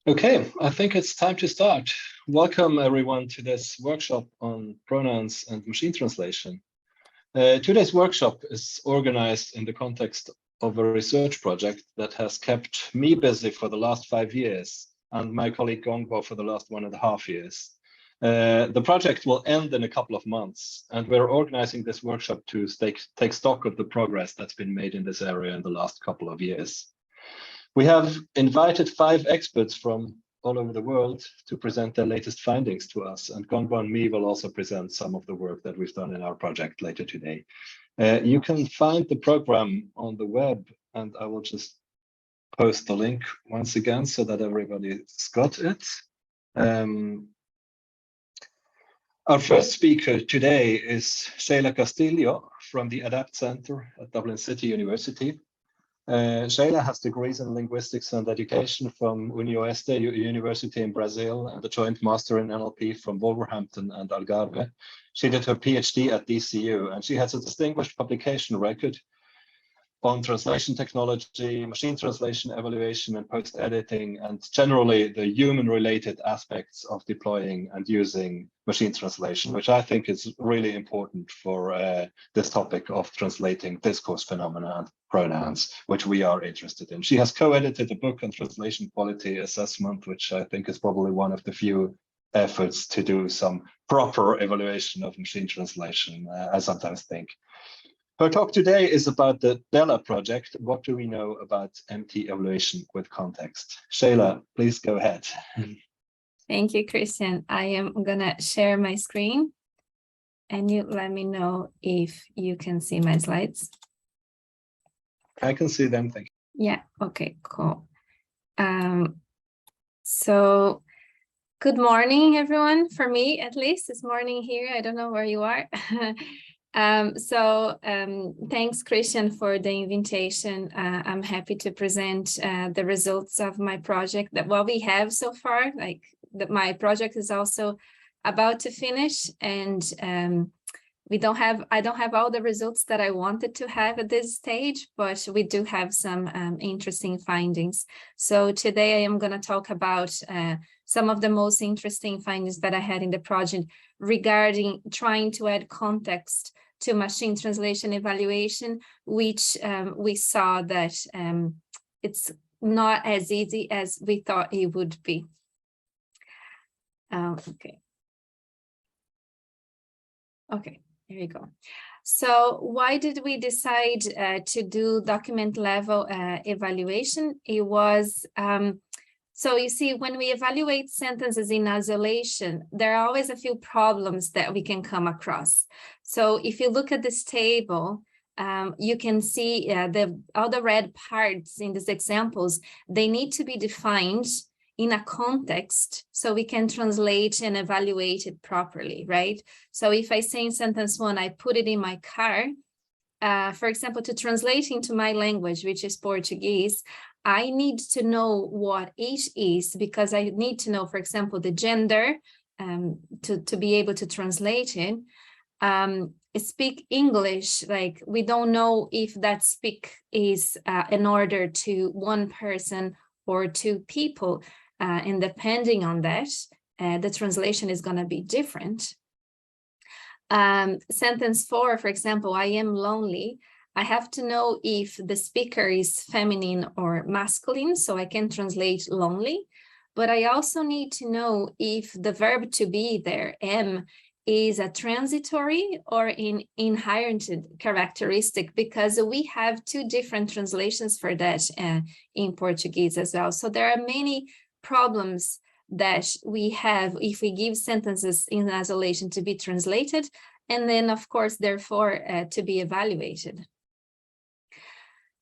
Okay, I think it's time to start. Welcome everyone to this workshop on pronouns and machine translation. Today's workshop is organized in the context of a research project that has kept me busy for the last 5 years and my colleague Gongbo for the last 1.5 years. The project will end in a couple of months, and we're organizing this workshop to take stock of the progress that's been made in this area in the last couple of years. We have invited 5 experts from all over the world to present their latest findings to us, and Gongbo and me will also present some of the work that we've done in our project later today. You can find the program on the web, and I will just post the link once again so that everybody's got it. Our first speaker today is Sheila Castillo from the ADAPT Center at Dublin City University. Sheila has degrees in linguistics and education from Unioeste University in Brazil and a joint master in NLP from Wolverhampton and Algarve. She did her PhD at DCU, and she has a distinguished publication record on translation technology, machine translation evaluation and post-editing, and generally the human-related aspects of deploying and using machine translation, which I think is really important for this topic of translating discourse phenomena and pronouns, which we are interested in. She has co-edited a book on translation quality assessment, which I think is probably one of the few efforts to do some proper evaluation of machine translation, I sometimes think. Her talk today is about the DELA project. What do we know about MT evaluation with context? Sheila, please go ahead. Thank you, Christian. I am going to share my screen, and you let me know if you can see my slides. I can see them, thank you. Yeah, okay, cool. So good morning, everyone. For me, at least, it's morning here. I don't know where you are. Thanks, Christian, for the invitation. I'm happy to present the results of my project, that what we have so far. Like my project is also about to finish, and I don't have all the results that I wanted to have at this stage, but we do have some interesting findings. So today I am going to talk about some of the most interesting findings that I had in the project regarding trying to add context to machine translation evaluation, which we saw that it's not as easy as we thought it would be. Okay, here you go. So why did we decide to do document level evaluation? It was so you see, when we evaluate sentences in isolation, there are always a few problems that we can come across. So if you look at this table, you can see all the red parts in these examples, they need to be defined in a context so we can translate and evaluate it properly, right? So if I say in sentence 1, I put it in my car, for example, to translate into my language, which is Portuguese, I need to know what each is, because I need to know, for example, the gender to be able to translate it. Speak English, like we don't know if that speak is in order to one person or 2 people, and depending on that, the translation is going to be different. Sentence 4, for example, I am lonely. I have to know if the speaker is feminine or masculine, so I can translate lonely. But I also need to know if the verb to be there, am, is a transitory or an inherent characteristic, because we have 2 different translations for that in Portuguese as well. So there are many problems that we have if we give sentences in isolation to be translated, and then, of course, therefore, to be evaluated.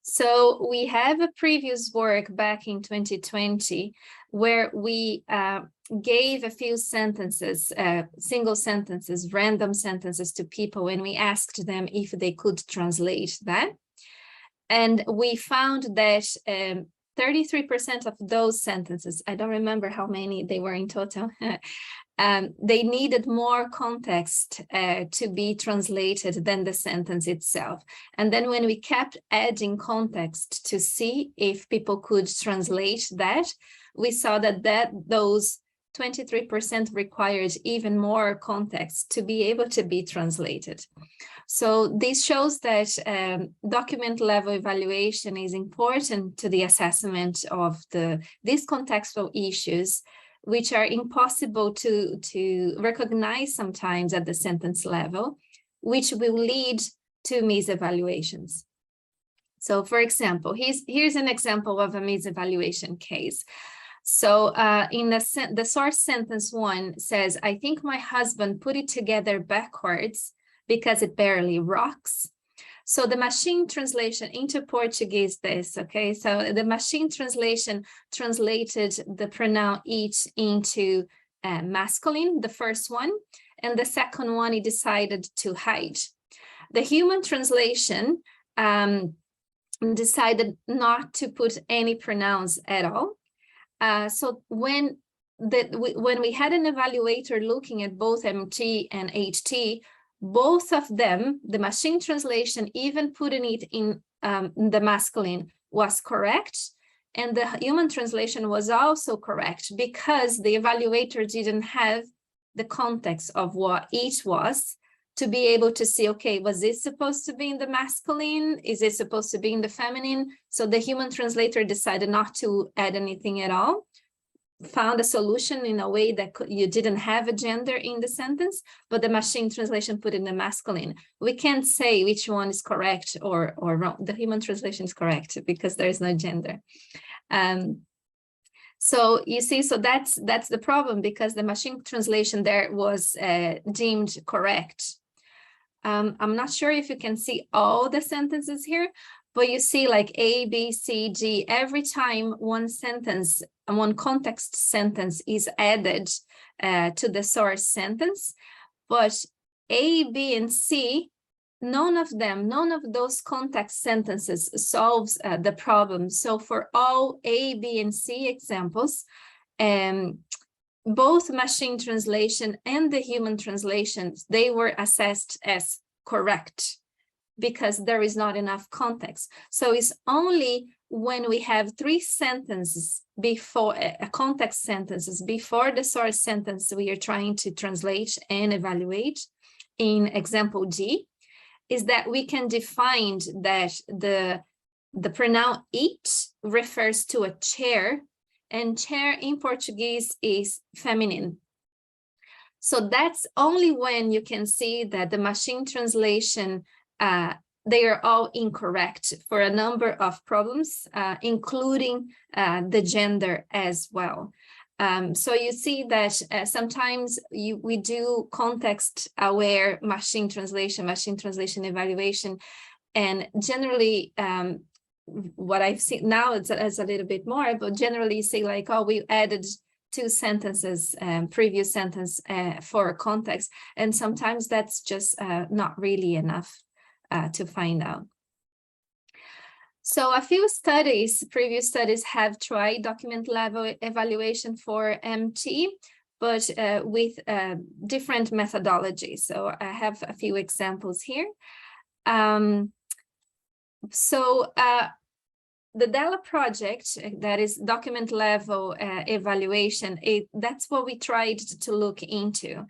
So we have a previous work back in 2020 where we gave a few sentences, single sentences, random sentences to people, and we asked them if they could translate that. And we found that 33% of those sentences, I don't remember how many they were in total, they needed more context to be translated than the sentence itself. And then when we kept adding context to see if people could translate that, we saw that those 23% required even more context to be able to be translated. So this shows that document level evaluation is important to the assessment of these contextual issues, which are impossible to recognize sometimes at the sentence level, which will lead to misevaluations. So for example, here's an example of a misevaluation case. So in the source sentence 1 says, I think my husband put it together backwards because it barely rocks. So the machine translation into Portuguese okay? So the machine translation translated the pronoun it into masculine, the first one, and the second one it decided to hide. The human translation decided not to put any pronouns at all. So when we had an evaluator looking at both MT and HT, both of them, the machine translation, even putting it in the masculine, was correct. And the human translation was also correct because the evaluator didn't have the context of what each was to be able to see, okay, was this supposed to be in the masculine? Is it supposed to be in the feminine? So the human translator decided not to add anything at all, found a solution in a way that you didn't have a gender in the sentence, but the machine translation put in the masculine. We can't say which one is correct or wrong. The human translation is correct because there is no gender. So you see, so that's the problem, because the machine translation there was deemed correct. I'm not sure if you can see all the sentences here, but you see like A, B, C, D, every time one sentence, one context sentence is added to the source sentence, but A, B, and C, none of those context sentences solves the problem. So for all A, B, and C examples, both machine translation and the human translations, they were assessed as correct because there is not enough context. So it's only when we have three sentences before context sentences before the source sentence we are trying to translate and evaluate in example D, is that we can define that the pronoun it refers to a chair, and chair in Portuguese is feminine. So that's only when you can see that the machine translation, they are all incorrect for a number of problems, including the gender as well. So you see that sometimes we do context-aware machine translation evaluation, and generally what I've seen now is a little bit more, but generally say like, oh, we added two sentences, previous sentence for context, and sometimes that's just not really enough to find out. So a few studies, previous studies, have tried document level evaluation for MT, but with different methodologies. So I have a few examples here. The DELA project, that is document level evaluation, that's what we tried to look into.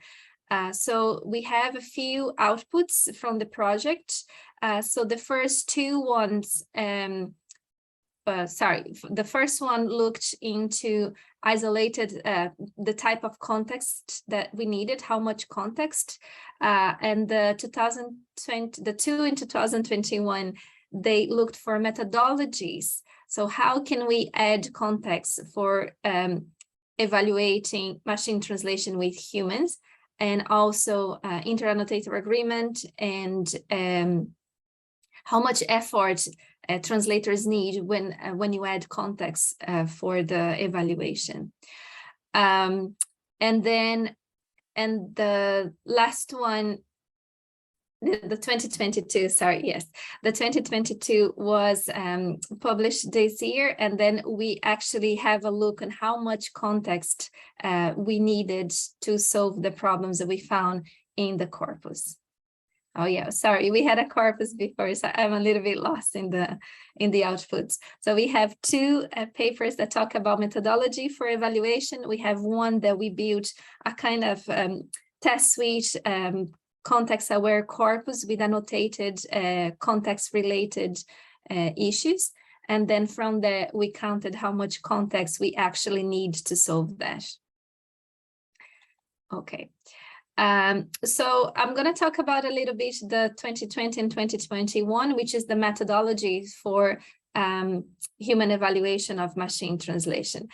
So we have a few outputs from the project. So the first two ones, the first one looked into isolated the type of context that we needed, how much context, and the two in 2021, they looked for methodologies. So how can we add context for evaluating machine translation with humans, and also inter-annotator agreement, and how much effort translators need when you add context for the evaluation. And the last one, the 2022, sorry, yes. The 2022 was published this year, and then we actually have a look on how much context we needed to solve the problems that we found in the corpus. Oh yeah, sorry, we had a corpus before, so I'm a little bit lost in the outputs. So we have two papers that talk about methodology for evaluation. We have one that we built a kind of test suite context-aware corpus with annotated context-related issues. And then from there, we counted how much context we actually need to solve that. Okay. So I'm going to talk about a little bit the 2020 and 2021, which is the methodology for human evaluation of machine translation.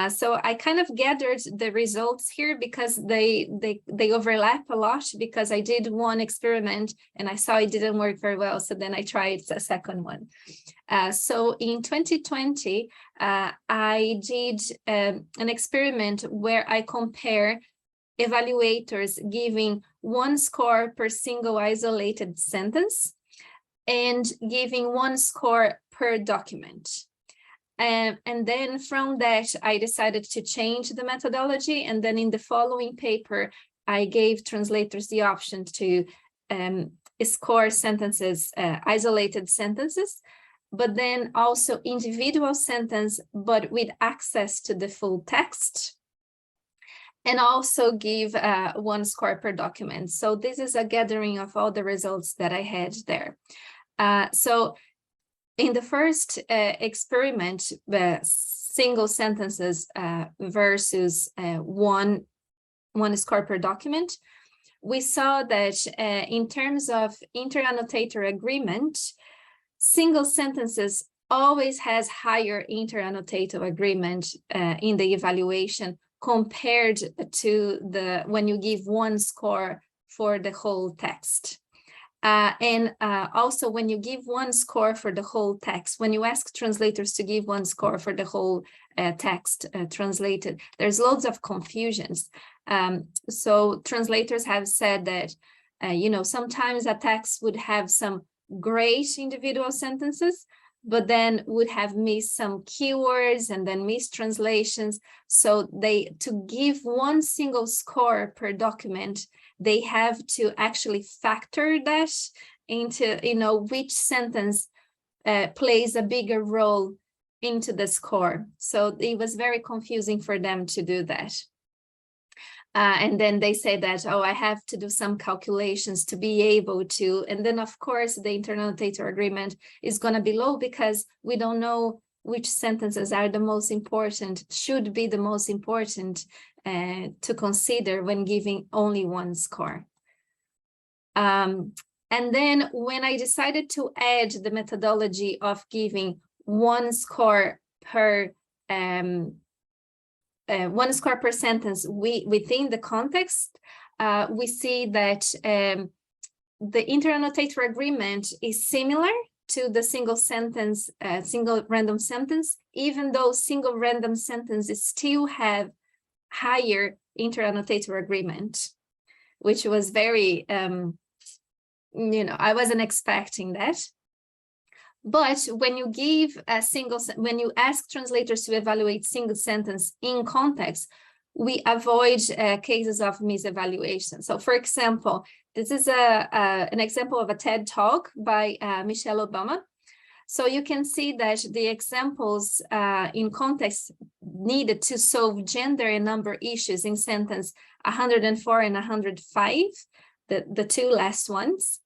So I kind of gathered the results here because they overlap a lot, because I did one experiment and I saw it didn't work very well. So then I tried a second one. So in 2020, I did an experiment where I compare evaluators giving 1 score per single isolated sentence and giving 1 score per document. And then from that, I decided to change the methodology. And then in the following paper, I gave translators the option to score sentences, isolated sentences, but then also individual sentence, but with access to the full text, and also give 1 score per document. So this is a gathering of all the results that I had there. So in the first experiment, single sentences versus one score per document, we saw that in terms of inter-annotator agreement, single sentences always has higher inter-annotator agreement in the evaluation compared to when you give 1 score for the whole text. And also when you give 1 score for the whole text, when you ask translators to give 1 score for the whole text translated, there's loads of confusions. So translators have said that, you know, sometimes a text would have some great individual sentences, but then would have missed some keywords and then mistranslations. So to give 1 single score per document, they have to actually factor that into, you know, which sentence plays a bigger role into the score. So it was very confusing for them to do that. And then they say that, oh, I have to do some calculations to be able to, and then of course the inter-annotator agreement is going to be low because we don't know which sentences are the most important, should be the most important to consider when giving only 1 score. And then when I decided to add the methodology of giving 1 score per 1 score per sentence within the context, we see that the inter-annotator agreement is similar to the single sentence, single random sentence, even though single random sentences still have higher inter-annotator agreement, which was very, you know, I wasn't expecting that. But when you give when you ask translators to evaluate single sentence in context, we avoid cases of misevaluation. So for example, this is an example of a TED talk by Michelle Obama. So you can see that the examples in context needed to solve gender and number issues in sentence 104 and 105, the 2 last ones.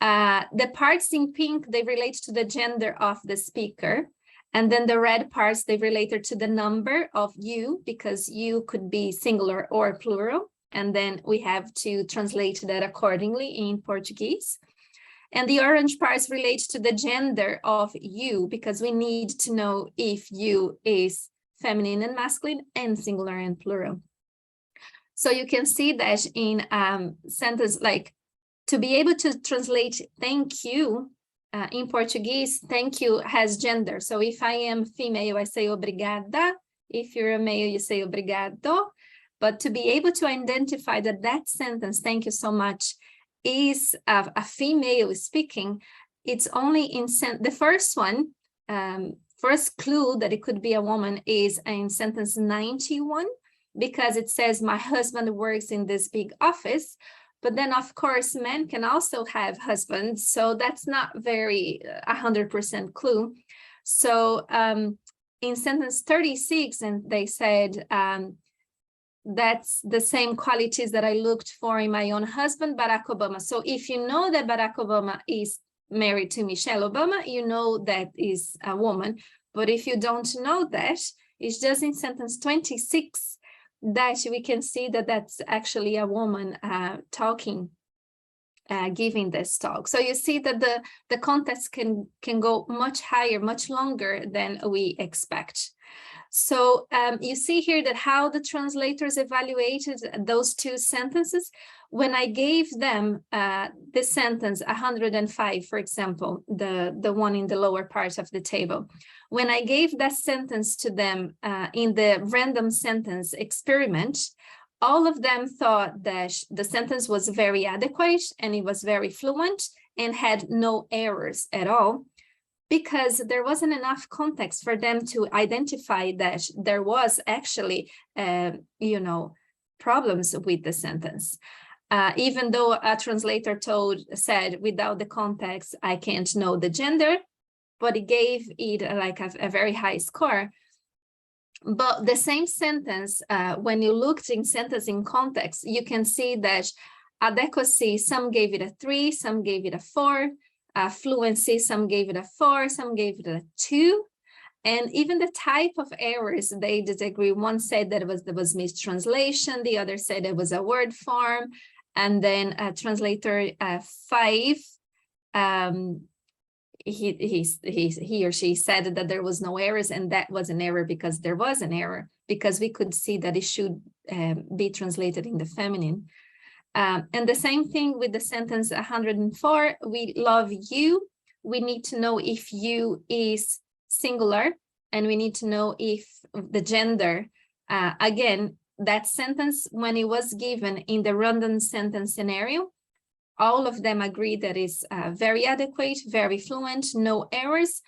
The parts in pink, they relate to the gender of the speaker. And then the red parts, they related to the number of you, because you could be singular or plural. And then we have to translate that accordingly in Portuguese. And the orange parts relate to the gender of you, because we need to know if you is feminine and masculine and singular and plural. So you can see that in sentence like, to be able to translate thank you in Portuguese, thank you has gender. So if I am female, I say obrigada. If you're a male, you say obrigado. But to be able to identify that sentence, thank you so much, is a female speaking, it's only in the first one, first clue that it could be a woman is in sentence 91, because it says my husband works in this big office. But then, of course, men can also have husbands, so that's not very 100% clue. So in sentence 36, and they said, that's the same qualities that I looked for in my own husband, Barack Obama. So if you know that Barack Obama is married to Michelle Obama, you know that is a woman. But if you don't know that, it's just in sentence 26 that we can see that that's actually a woman talking, giving this talk. So you see that the context can go much higher, much longer than we expect. So you see here that how the translators evaluated those two sentences. When I gave them the sentence 105, for example, the one in the lower part of the table, when I gave that sentence to them in the random sentence experiment, all of them thought that the sentence was very adequate and it was very fluent and had no errors at all, because there wasn't enough context for them to identify that there was actually, problems with the sentence. Even though a translator said, without the context, I can't know the gender, but it gave it like a very high score. But the same sentence, when you looked in sentence in context, you can see that adequacy, some gave it a 3, some gave it a 4, fluency, some gave it a 4, some gave it a 2. And even the type of errors, they disagree. One said that there was mistranslation, the other said it was a word form, and then translator 5, he or she said that there was no errors, and that was an error because there was an error, because we could see that it should be translated in the feminine. And the same thing with the sentence 104, we love you. We need to know if you is singular, and we need to know if the gender, again, that sentence, when it was given in the random sentence scenario, all of them agreed that it's very adequate, very fluent, no errors.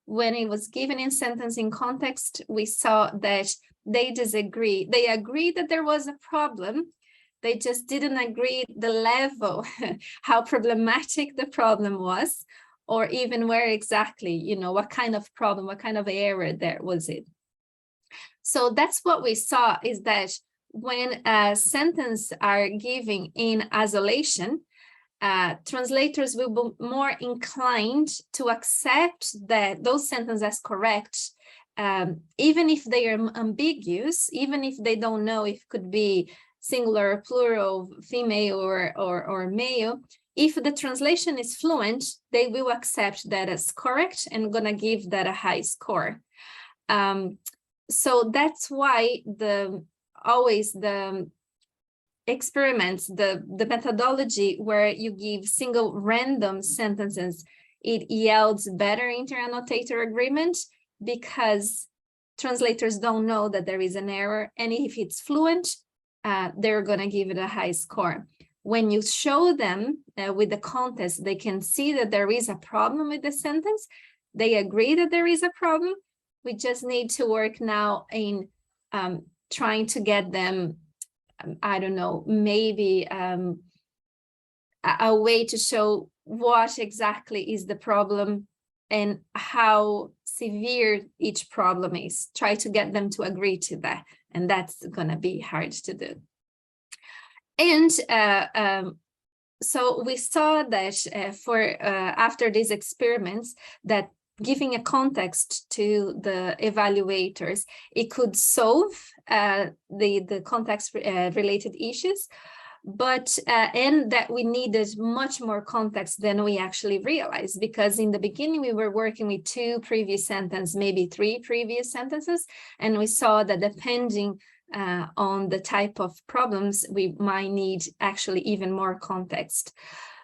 When it was given in sentence in context, we saw that they disagree. They agreed that there was a problem. They just didn't agree the level, how problematic the problem was, or even where exactly, what kind of problem, what kind of error there was it. So that's what we saw, is that when a sentence are given in isolation, translators will be more inclined to accept that those sentences as correct, even if they are ambiguous, even if they don't know if it could be singular, plural, female, or male. If the translation is fluent, they will accept that as correct and gonna give that a high score. So that's why always the experiments, the methodology where you give single random sentences, it yields better inter-annotator agreement, because translators don't know that there is an error, and if it's fluent, they're going to give it a high score. When you show them with the context, they can see that there is a problem with the sentence. They agree that there is a problem. We just need to work now in trying to get them, I don't know, maybe a way to show what exactly is the problem and how severe each problem is. Try to get them to agree to that. And that's going to be hard to do. And so we saw that after these experiments, that giving a context to the evaluators, it could solve the context related issues, but and that we needed much more context than we actually realized, because in the beginning we were working with 2 previous sentences, maybe 3 previous sentences, and we saw that depending on the type of problems, we might need actually even more context.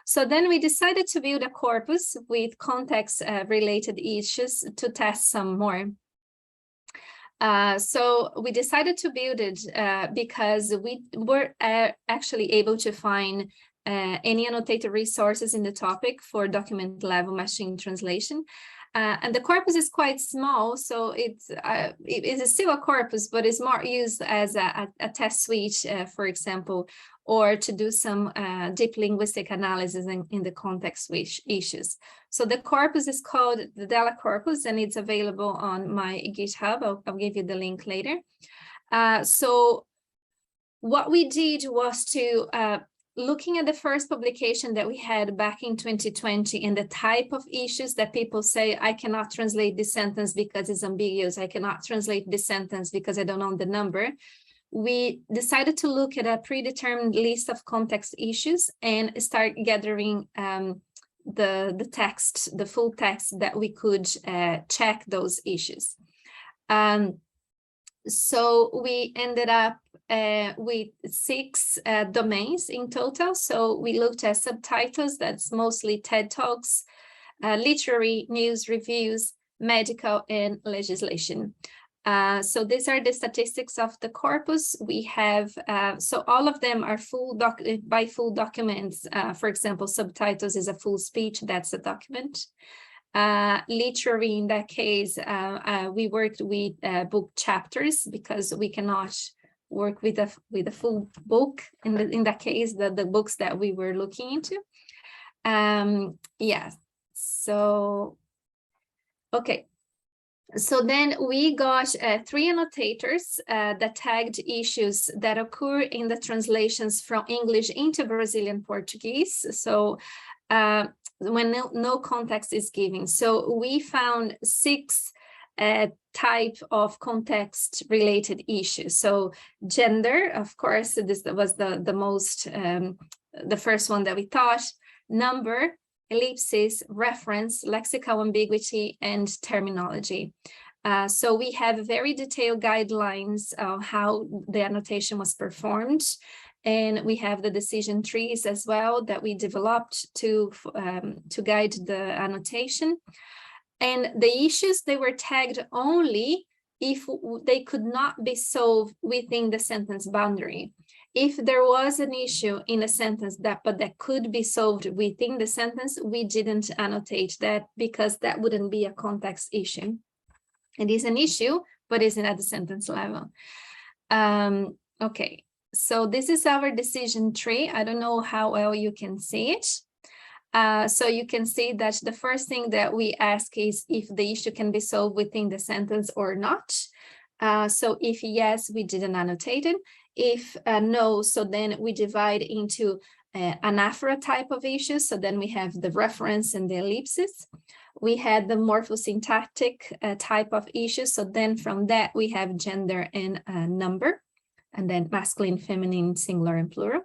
So then we decided to build a corpus with context related issues to test some more. So we decided to build it because we were actually able to find any annotated resources in the topic for document level machine translation. And the corpus is quite small, so it is still a corpus, but it's more used as a test suite, for example, or to do some deep linguistic analysis in the context switch issues. So the corpus is called the DELA corpus, and it's available on my GitHub. I'll give you the link later. So what we did was to looking at the first publication that we had back in 2020 and the type of issues that people say, I cannot translate this sentence because it's ambiguous. I cannot translate this sentence because I don't know the number. We decided to look at a predetermined list of context issues and start gathering the text, the full text that we could check those issues. So we ended up with 6 domains in total. So we looked at subtitles, that's mostly TED Talks, literary, news, reviews, medical, and legislation. So these are the statistics of the corpus. We have, so all of them are full documents. For example, subtitles is a full speech, that's a document. Literary, in that case, we worked with book chapters because we cannot work with a full book in that case, the books that we were looking into. Yeah, so okay. So then we got 3 annotators that tagged issues that occur in the translations from English into Brazilian Portuguese. So when no context is given. So we found 6 type of context related issues. So gender, of course, this was the most, the first one that we thought, number, ellipsis, reference, lexical ambiguity, and terminology. So we have very detailed guidelines of how the annotation was performed. And we have the decision trees as well that we developed to guide the annotation. And the issues, they were tagged only if they could not be solved within the sentence boundary. If there was an issue in a sentence that could be solved within the sentence, we didn't annotate that because that wouldn't be a context issue. It is an issue, but isn't at the sentence level. Okay, so this is our decision tree. I don't know how well you can see it. So you can see that the first thing that we ask is if the issue can be solved within the sentence or not. So if yes, we didn't annotate it. If no, so then we divide into anaphora type of issues. So then we have the reference and the ellipsis. We had the morphosyntactic type of issues. So then from that, we have gender and number, and then masculine, feminine, singular, and plural.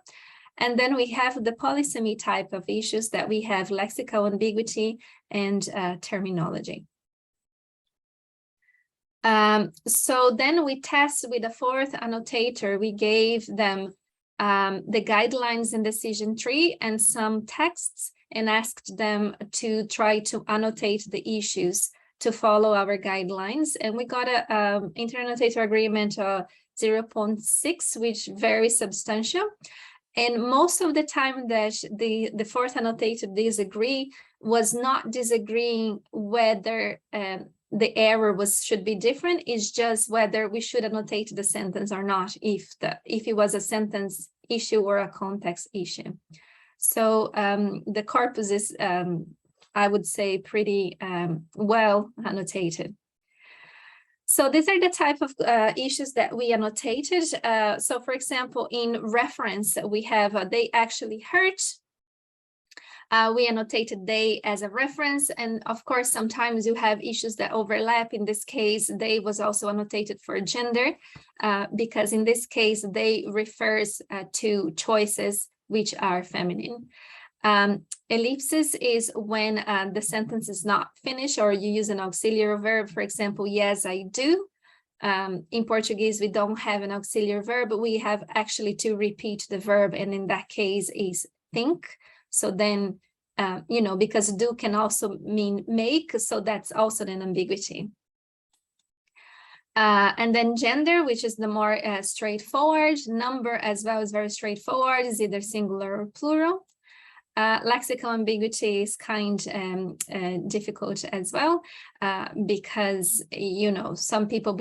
And then we have the polysemy type of issues that we have lexical ambiguity and terminology. So then we test with the 4th annotator. We gave them the guidelines and decision tree and some texts and asked them to try to annotate the issues to follow our guidelines. And we got a inter-annotator agreement 0.6, which very substantial. And most of the time that the 4th annotator disagree was not disagreeing whether the error should be different, it's just whether we should annotate the sentence or not, if it was a sentence issue or a context issue. So the corpus is, I would say, pretty well annotated. So these are the type of issues that we annotated. So for example, in reference, we have they actually hurt. We annotated they as a reference. And of course, sometimes you have issues that overlap. In this case, they was also annotated for gender, because in this case, they refers to choices which are feminine. Ellipsis is when the sentence is not finished or you use an auxiliary verb. For example, yes, I do. In Portuguese, we don't have an auxiliary verb, but we have actually to repeat the verb. And in that case is think. So then, you know, because do can also mean make. So that's also an ambiguity. And then gender, which is the more straightforward. Number as well is very straightforward, is either singular or plural. Lexical ambiguity is kind difficult as well, because, you know, some people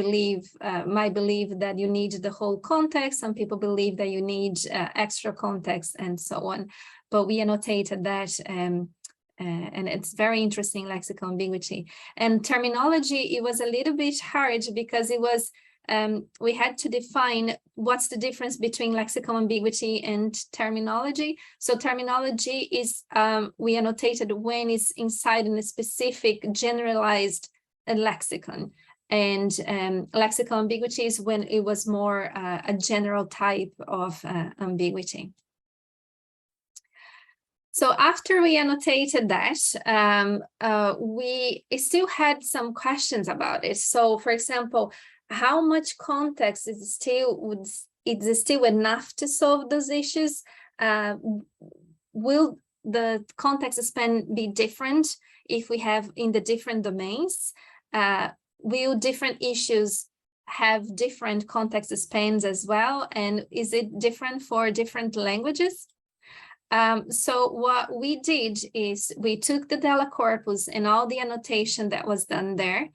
might believe that you need the whole context. Some people believe that you need extra context and so on. But we annotated that, and it's very interesting, lexical ambiguity. And terminology, it was a little bit hard because it was, we had to define what's the difference between lexical ambiguity and terminology. So terminology is, we annotated when it's inside in a specific generalized lexicon. And lexical ambiguity is when it was more a general type of ambiguity. So after we annotated that, we still had some questions about it. So for example, how much context is still enough to solve those issues? Will the context span be different if we have in the different domains? Will different issues have different context spans as well? And is it different for different languages? So what we did is we took the DELA corpus and all the annotation that was done there,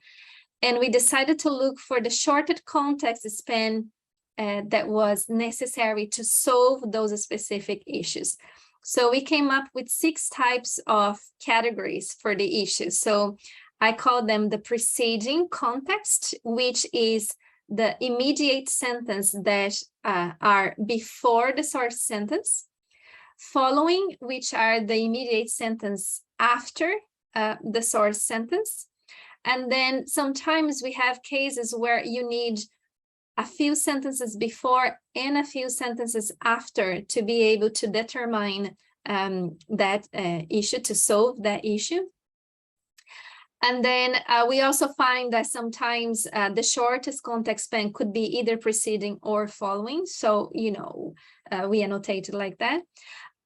and we decided to look for the shortest context span that was necessary to solve those specific issues. So we came up with 6 types of categories for the issues. So I call them the preceding context, which is the immediate sentence that are before the source sentence. Following, which are the immediate sentence after the source sentence. And then sometimes we have cases where you need a few sentences before and a few sentences after to be able to determine that issue, to solve that issue. And then we also find that sometimes the shortest context span could be either preceding or following. So, you know, we annotate it like that.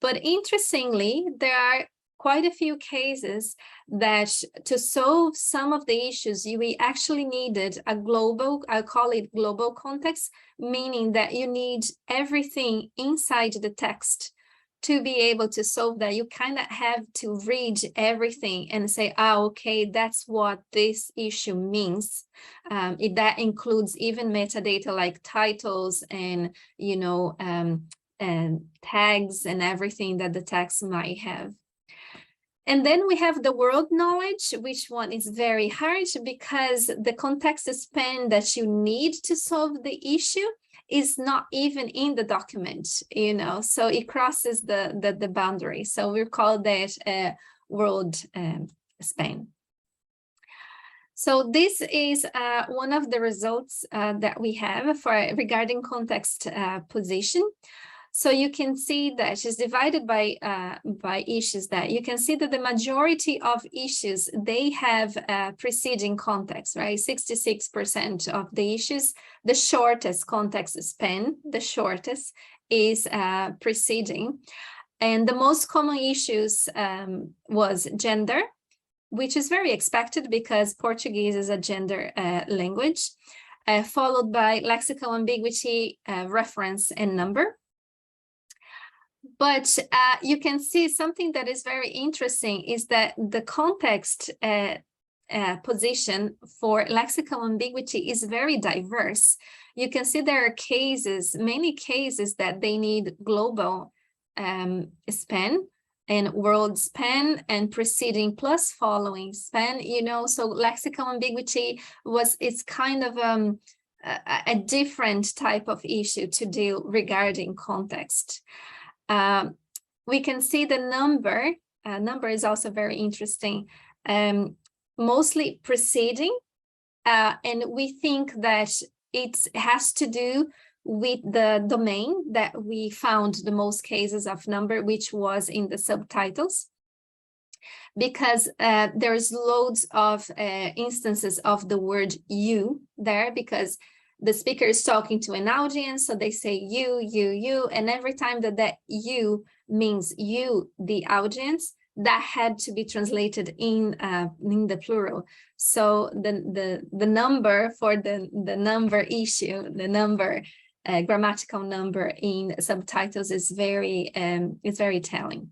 But interestingly, there are quite a few cases that to solve some of the issues, we actually needed a global, I call it global context, meaning that you need everything inside the text to be able to solve that. You kind of have to read everything and say, oh, okay, that's what this issue means. That includes even metadata like titles and, you know, and tags and everything that the text might have. And then we have the world knowledge, which one is very hard because the context span that you need to solve the issue is not even in the document, you know, so it crosses the boundary. So we call that a world span. So this is one of the results that we have for regarding context position. So you can see that it's divided by issues. That you can see that the majority of issues, they have preceding context, right? 66% of the issues, the shortest context span, the shortest is preceding. And the most common issues was gender, which is very expected because Portuguese is a gender language, followed by lexical ambiguity, reference, and number. But you can see something that is very interesting is that the context position for lexical ambiguity is very diverse. You can see there are cases, many cases that they need global span and world span and preceding plus following span, you know, so lexical ambiguity it's kind of a different type of issue to deal regarding context. We can see the number. Number is also very interesting, mostly preceding, and we think that it has to do with the domain that we found the most cases of number, which was in the subtitles, because there's loads of instances of the word you there, because the speaker is talking to an audience, so they say you, and every time that you means you, the audience, that had to be translated in the plural. So the number for the number issue, the number grammatical number in subtitles is very telling.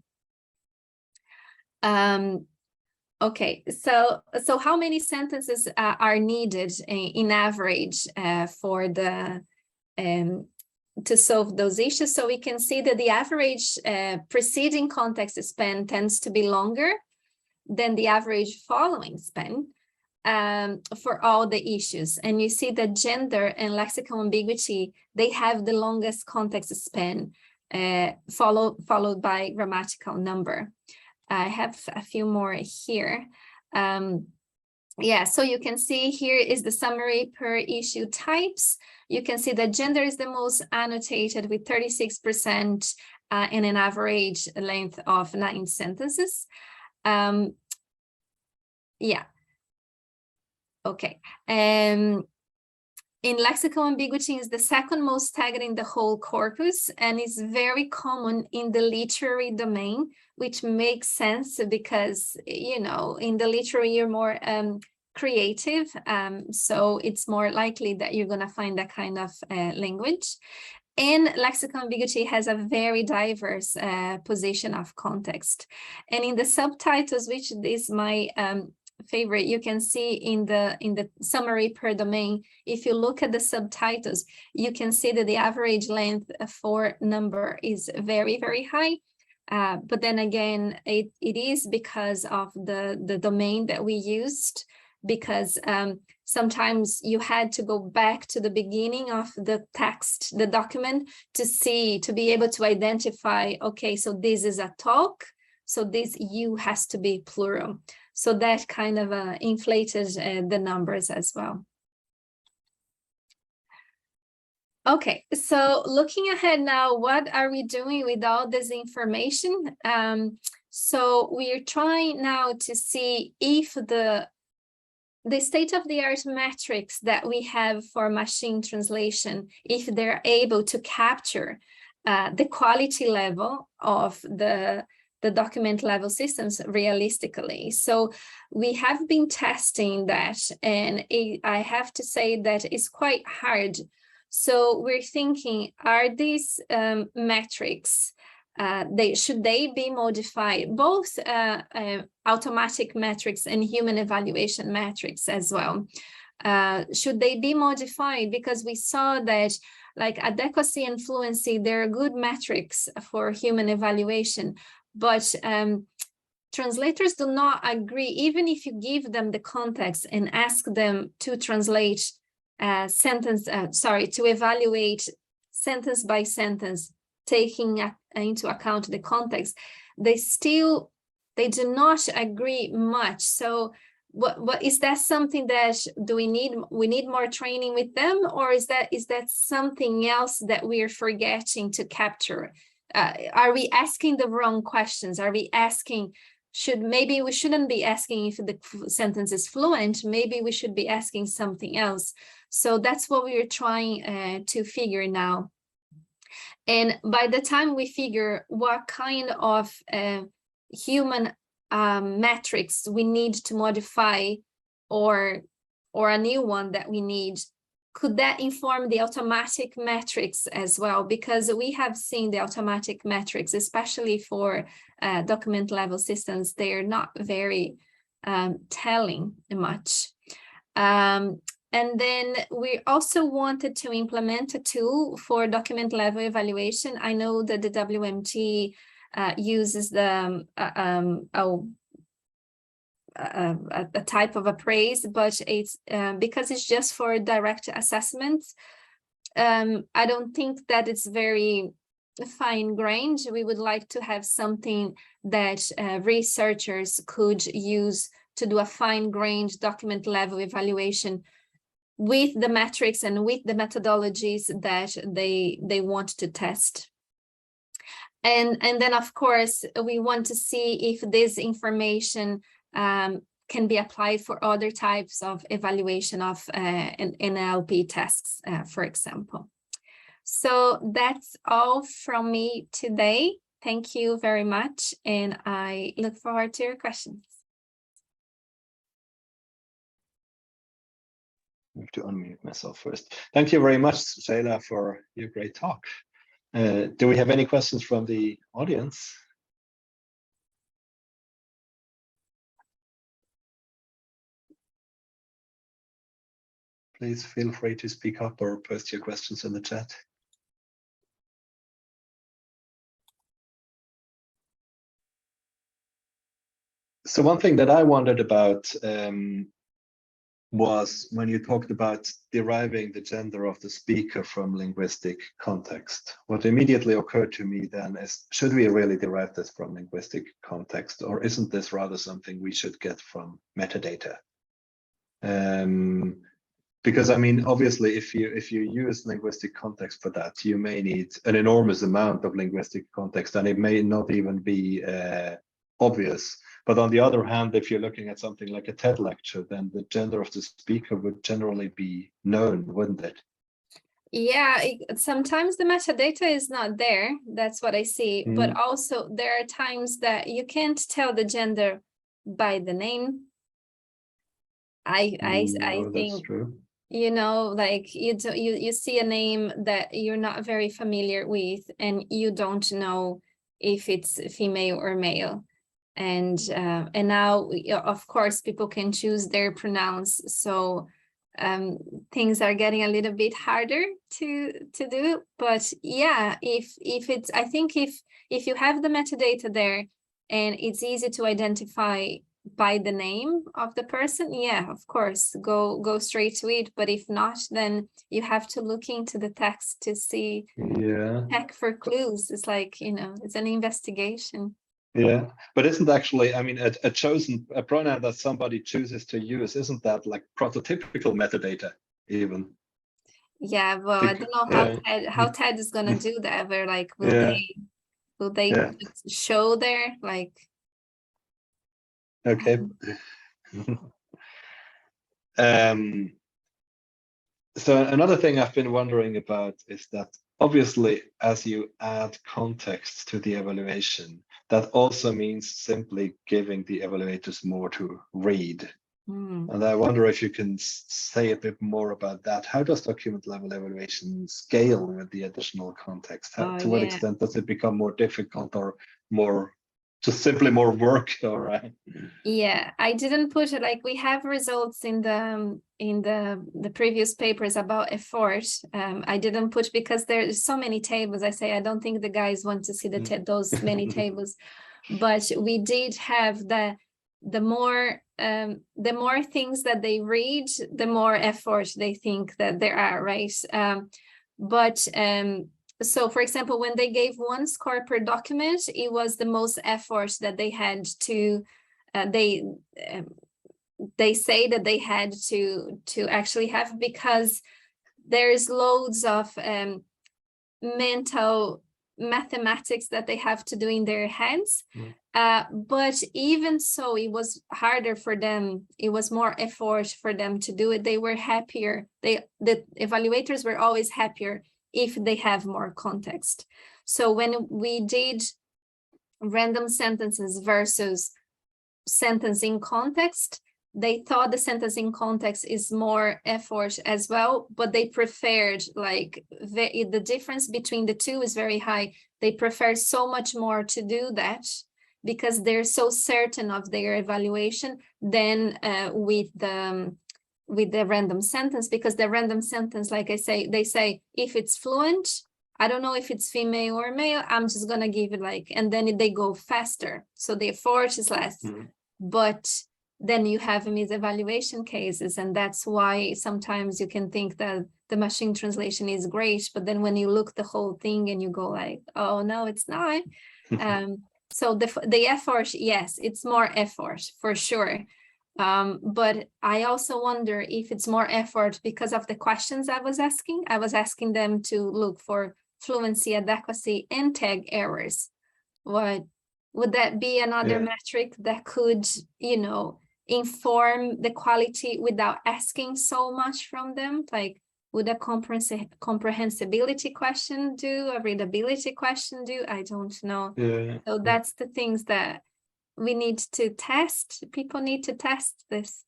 Okay, so how many sentences are needed in average for the to solve those issues? So we can see that the average preceding context span tends to be longer than the average following span for all the issues. And you see that gender and lexical ambiguity, they have the longest context span, followed by grammatical number. I have a few more here. Yeah, so you can see here is the summary per issue types. You can see that gender is the most annotated with 36% and an average length of 9 sentences. Yeah. Okay. In lexical ambiguity is the second most tagged in the whole corpus and is very common in the literary domain, which makes sense because, you know, in the literary you're more creative, so it's more likely that you're going to find that kind of language. And lexical ambiguity has a very diverse position of context. And in the subtitles, which is my favorite, you can see in the summary per domain, if you look at the subtitles, you can see that the average length for number is very, very high. But then again, it is because of the domain that we used, because sometimes you had to go back to the beginning of the text, the document, to be able to identify, okay, so this is a talk, so this you has to be plural. So that kind of inflated the numbers as well. Okay, so looking ahead now, what are we doing with all this information? So we're trying now to see if the state-of-the-art metrics that we have for machine translation, if they're able to capture the quality level of the document level systems realistically. So we have been testing that, and I have to say that it's quite hard. So we're thinking, are these metrics, should they be modified, both automatic metrics and human evaluation metrics as well? Should they be modified? Because we saw that like adequacy and fluency, they're good metrics for human evaluation, but translators do not agree, even if you give them the context and ask them to translate to evaluate sentence by sentence, taking into account the context, they do not agree much. So what is that something that we need more training with them, or is that something else that we're forgetting to capture? Are we asking the wrong questions? Are we asking, maybe we shouldn't be asking if the sentence is fluent, maybe we should be asking something else. So that's what we're trying to figure now. And by the time we figure what kind of human metrics we need to modify, or a new one that we need, could that inform the automatic metrics as well? Because we have seen the automatic metrics, especially for document level systems, they are not very telling much. And then we also wanted to implement a tool for document level evaluation. I know that the WMT uses the a type of appraise, but it's because it's just for direct assessments. I don't think that it's very fine-grained. We would like to have something that researchers could use to do a fine-grained document level evaluation with the metrics and with the methodologies that they want to test. And then, of course, we want to see if this information can be applied for other types of evaluation of NLP tests, for example. So that's all from me today. Thank you very much, and I look forward to your questions. I have to unmute myself first. Thank you very much, Sheila, for your great talk. Do we have any questions from the audience? please feel free to speak up or post your questions in the chat. So one thing that I wondered about was when you talked about deriving the gender of the speaker from linguistic context. What immediately occurred to me then is, should we really derive this from linguistic context, or isn't this rather something we should get from metadata? Because I mean, obviously, if you use linguistic context for that, you may need an enormous amount of linguistic context, and it may not even be obvious. But on the other hand, if you're looking at something like a TED lecture, then the gender of the speaker would generally be known, wouldn't it? Yeah, sometimes the metadata is not there. That's what I see. But also there are times that you can't tell the gender by the name. I No, think that's true. You know, like you see a name that you're not very familiar with, and you don't know if it's female or male. And now, of course, people can choose their pronouns. So things are getting a little bit harder to do. But yeah, if it's, I think if you have the metadata there and it's easy to identify by the name of the person, yeah, of course, go straight to it. But if not, then you have to look into the text to see, check for clues. It's like, you know, it's an investigation. Yeah, but isn't actually, I mean, a pronoun that somebody chooses to use, isn't that like prototypical metadata even? Yeah, well, I don't know how TED is gonna do that. Where like, will they show there, like? Okay. So another thing I've been wondering about is that obviously, as you add context to the evaluation, that also means simply giving the evaluators more to read. And I wonder if you can say a bit more about that. How does document level evaluation scale with the additional context? To what extent does it become more difficult or more just simply more work? All right. Yeah, I didn't put it, like we have results in the previous papers about effort. I didn't put, because there's so many tables. I say I don't think the guys want to see those many tables, but we did have the more things that they read, the more effort they think that there are, right? So, for example, when they gave 1 score per document, it was the most effort that they had to. They say that they had to actually have, because there's loads of mental mathematics that they have to do in their heads. But even so, it was harder for them. It was more effort for them to do it. They were happier. The evaluators were always happier if they have more context. So when we did random sentences versus sentence in context, they thought the sentence in context is more effort as well, but they preferred, like, the difference between the two is very high. They prefer so much more to do that because they're so certain of their evaluation than with the random sentence, because the random sentence, like I say, they say if it's fluent, I don't know if it's female or male, I'm just gonna give it like, and then they go faster. So the effort is less. But then you have misevaluation cases, and that's why sometimes you can think that the machine translation is great, but then when you look the whole thing and you go like, oh no, it's not. So the effort, yes, it's more effort for sure. But I also wonder if it's more effort because of the questions I was asking. I was asking them to look for fluency, adequacy, and tag errors. Would that be another metric that could, you know, inform the quality without asking so much from them? Like, would a comprehensibility question do, a readability question do? I don't know. So that's the things that we need to test. People need to test this.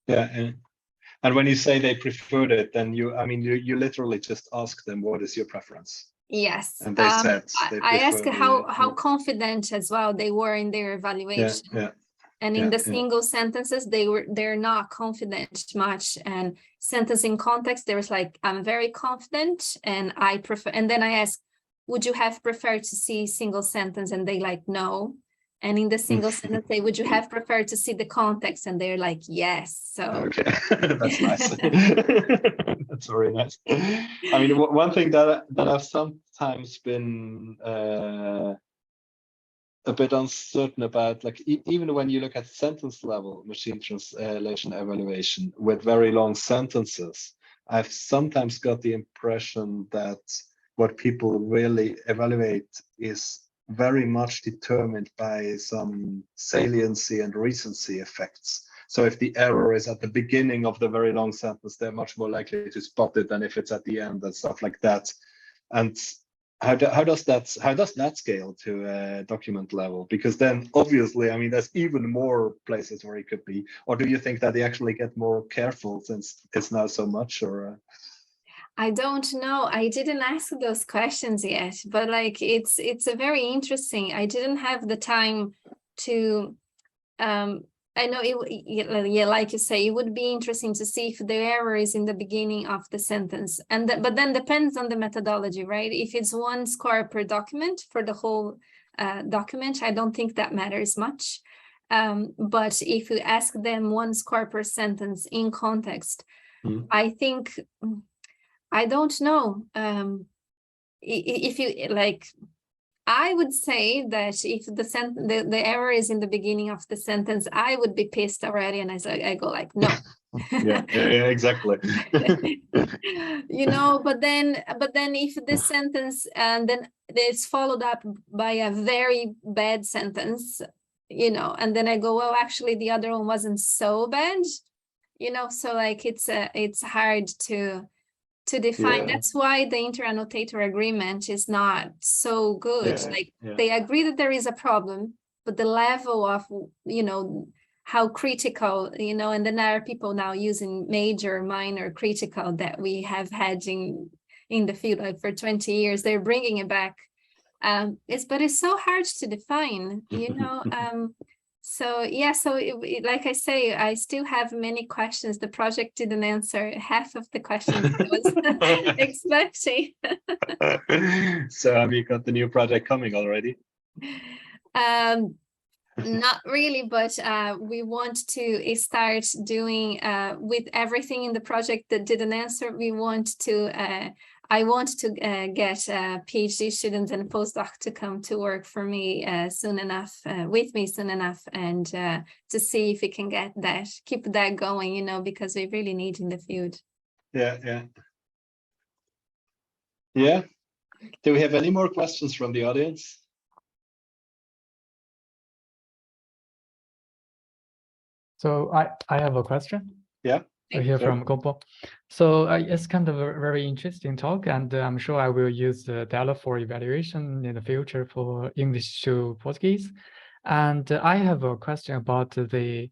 And when you say they preferred it, then you literally just ask them, what is your preference? Yes. And they said they I asked how confident as well they were in their evaluation. And in the single sentences, they're not confident much. And sentence in context, there's like, I'm very confident and I prefer, and then I ask, would you have preferred to see single sentence? And they like, no. And in the single sentence, say, would you have preferred to see the context? And they're like, yes. So okay, that's nice. That's very nice. I mean, one thing that I've sometimes been a bit uncertain about, like even when you look at sentence level machine translation evaluation with very long sentences, I've sometimes got the impression that what people really evaluate is very much determined by some saliency and recency effects. So if the error is at the beginning of the very long sentence, they're much more likely to spot it than if it's at the end and stuff like that. And how does that scale to document level? Because then obviously, I mean, there's even more places where it could be. Or do you think that they actually get more careful since it's now so much? Or I don't know. I didn't ask those questions yet, but like it's a very interesting. I didn't have the time to. I know yeah, like you say, it would be interesting to see if the error is in the beginning of the sentence, and but then depends on the methodology, right? If it's 1 score per document for the whole document, I don't think that matters much. But if you ask them 1 score per sentence in context, I think, I don't know. If you like, I would say that if the error is in the beginning of the sentence, I would be pissed already, and I go like, no. yeah, exactly. You know, but then if this sentence and then it's followed up by a very bad sentence, you know, and then I go, well, actually the other one wasn't so bad, you know, so like it's hard to define. That's why the inter-annotator agreement is not so good. They agree that there is a problem, but the level of, you know, how critical, you know, and then there are people now using major, minor, critical that we have had in the field like for 20 years. They're bringing it back. But it's so hard to define, you know. So yeah, so like I say, I still have many questions. The project didn't answer half of the questions I was expecting. So have you got the new project coming already? Not really, but we want to start doing with everything in the project that didn't answer. We want to I want to get PhD students and postdoc to come to work for me soon enough, with me soon enough, and to see if we can get that, keep that going, you know, because we really need in the field. Yeah. Do we have any more questions from the audience? So I have a question. Yeah. Here from Gopo. So it's kind of a very interesting talk, and I'm sure I will use the DELA for evaluation in the future for English to Portuguese. And I have a question about the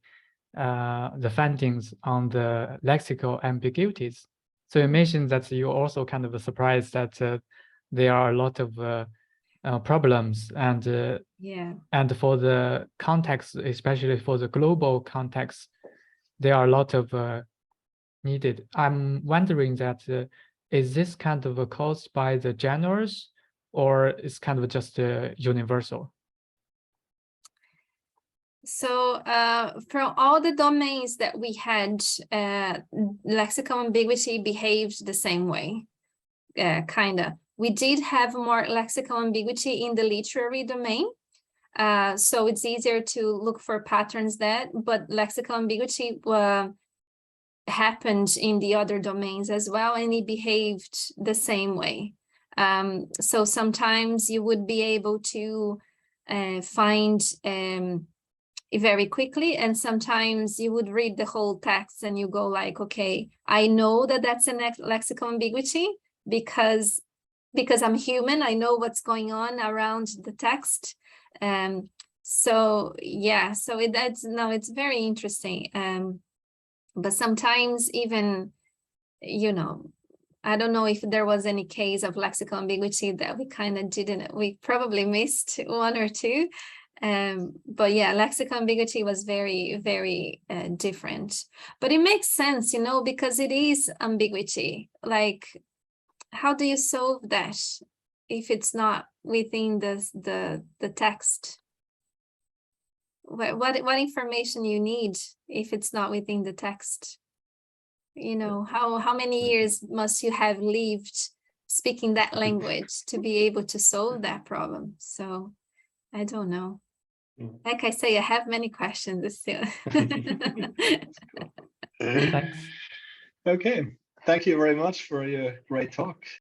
findings on the lexical ambiguities. So you mentioned that you also kind of surprised that there are a lot of problems, and and for the context, especially for the global context, there are a lot of needed. I'm wondering that is this kind of caused by the genres, or is kind of just universal? So from all the domains that we had, lexical ambiguity behaved the same way, kind of. We did have more lexical ambiguity in the literary domain, so it's easier to look for patterns there, but lexical ambiguity happened in the other domains as well, and it behaved the same way. So sometimes you would be able to find very quickly, and sometimes you would read the whole text and you go like, okay, I know that that's a lexical ambiguity because I'm human, I know what's going on around the text. So yeah, so it's very interesting. But sometimes even, you know, I don't know if there was any case of lexical ambiguity that we kind of we probably missed one or two. But yeah, lexical ambiguity was very, very different. But it makes sense, you know, because it is ambiguity. Like, how do you solve that if it's not within the text? What information you need if it's not within the text? You know, how many years must you have lived speaking that language to be able to solve that problem? So I don't know. Like I say, I have many questions still. Thanks. Okay, thank you very much for your great talk.